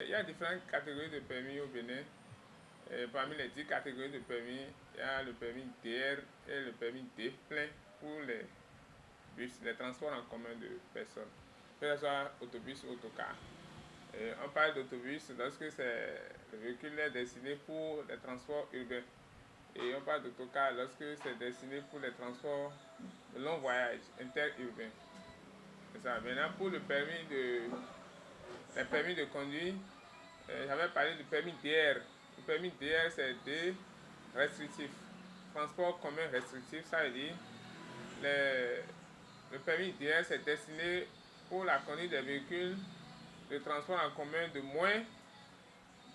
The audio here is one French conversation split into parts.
Il y a différentes catégories de permis au Bénin. Parmi les 10 catégories de permis, il y a le permis DR et le permis D plein pour les bus, les transports en commun de personnes, que ce soit autobus ou autocar. On parle d'autobus lorsque le véhicule est destiné pour les transports urbains. Et on parle d'autocar lorsque c'est destiné pour les transports de long voyage interurbains. C'est ça. Maintenant, pour les permis de conduire, j'avais parlé du permis DR. Le permis DR, c'est D restrictif. Transport commun restrictif, ça veut dire le permis DR, c'est destiné pour la conduite des véhicules de transport en commun de moins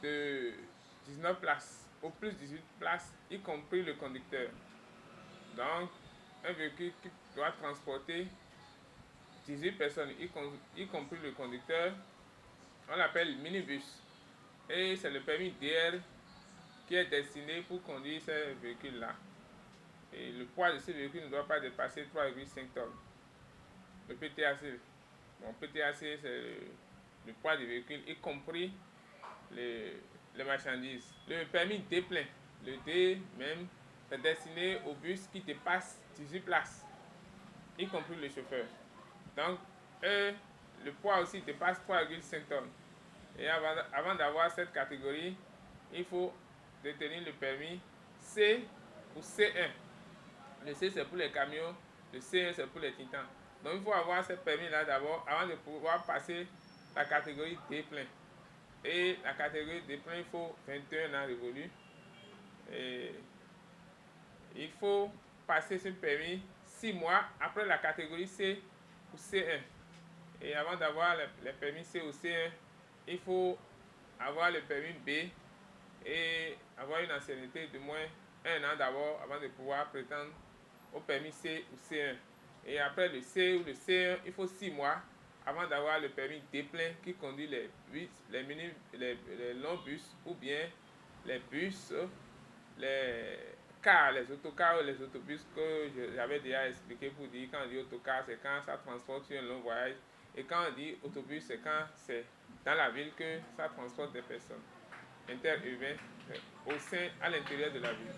de 19 places, au plus 18 places, y compris le conducteur. Donc, un véhicule qui doit transporter 18 personnes, y compris le conducteur, on l'appelle minibus. Et c'est le permis DR qui est destiné pour conduire ces véhicules-là. Et le poids de ces véhicules ne doit pas dépasser 3,5 tonnes. Le PTAC, PTAC c'est le poids du véhicule, y compris les marchandises. Le permis D plein, le D même, c'est destiné aux bus qui dépassent 18 places, y compris le chauffeur. Donc, le poids aussi dépasse 3,5 tonnes. Et avant d'avoir cette catégorie, il faut détenir le permis C ou C1. Le C c'est pour les camions, le C1 c'est pour les titans. Donc il faut avoir ce permis-là d'abord avant de pouvoir passer la catégorie D plein. Et la catégorie D plein, il faut 21 ans révolus. Et il faut passer ce permis 6 mois après la catégorie C ou C1. Et avant d'avoir les permis C ou C1, il faut avoir le permis B et avoir une ancienneté de moins 1 an d'abord avant de pouvoir prétendre au permis C ou C1. Et après le C ou le C1, il faut 6 mois avant d'avoir le permis D plein qui conduit les longs bus ou bien les bus, les cars, les autocars ou les autobus que j'avais déjà expliqué pour dire quand on dit autocar, c'est quand ça transporte sur un long voyage. Et quand on dit autobus, c'est quand c'est dans la ville que ça transporte des personnes interurbaines à l'intérieur de la ville.